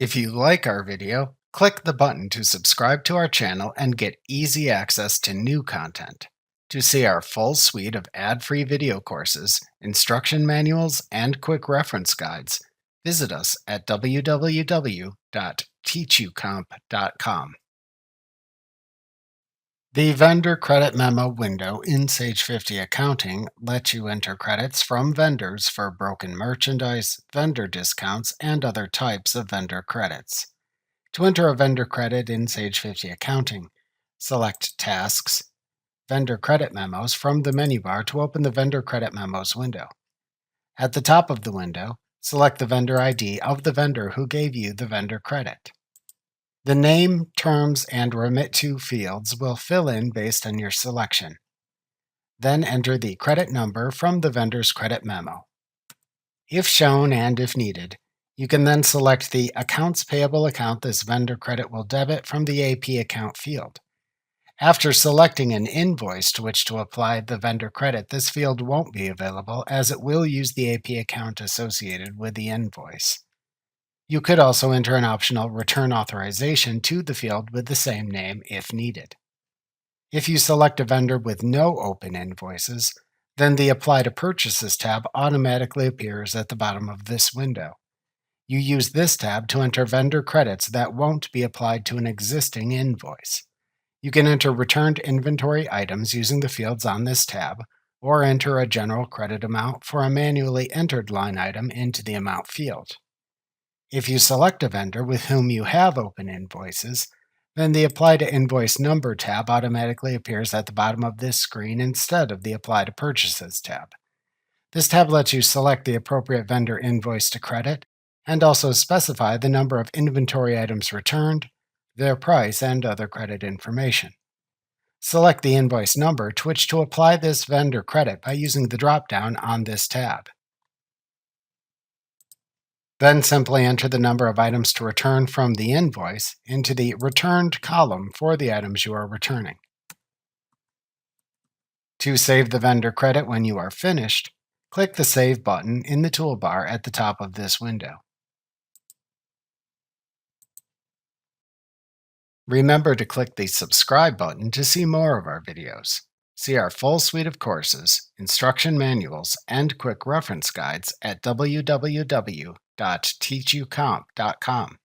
If you like our video, click the button to subscribe to our channel and get easy access to new content. To see our full suite of ad-free video courses, instruction manuals, and quick reference guides, visit us at www.teachucomp.com. The Vendor Credit Memo window in Sage 50 Accounting lets you enter credits from vendors for broken merchandise, vendor discounts, and other types of vendor credits. To enter a vendor credit in Sage 50 Accounting, select Tasks, Vendor Credit Memos from the menu bar to open the Vendor Credit Memos window. At the top of the window, select the vendor ID of the vendor who gave you the vendor credit. The name, terms, and remit to fields will fill in based on your selection. Then enter the credit number from the vendor's credit memo. If shown and if needed, you can then select the Accounts Payable account this vendor credit will debit from the AP account field. After selecting an invoice to which to apply the vendor credit, this field won't be available as it will use the AP account associated with the invoice. You could also enter an optional return authorization to the field with the same name if needed. If you select a vendor with no open invoices, then the Apply to Purchases tab automatically appears at the bottom of this window. You use this tab to enter vendor credits that won't be applied to an existing invoice. You can enter returned inventory items using the fields on this tab, or enter a general credit amount for a manually entered line item into the amount field. If you select a vendor with whom you have open invoices, then the Apply to Invoice Number tab automatically appears at the bottom of this screen instead of the Apply to Purchases tab. This tab lets you select the appropriate vendor invoice to credit and also specify the number of inventory items returned, their price, and other credit information. Select the invoice number to which to apply this vendor credit by using the drop-down on this tab. Then simply enter the number of items to return from the invoice into the Returned column for the items you are returning. To save the vendor credit when you are finished, click the Save button in the toolbar at the top of this window. Remember to click the Subscribe button to see more of our videos. See our full suite of courses, instruction manuals, and quick reference guides at www.teachucomp.com.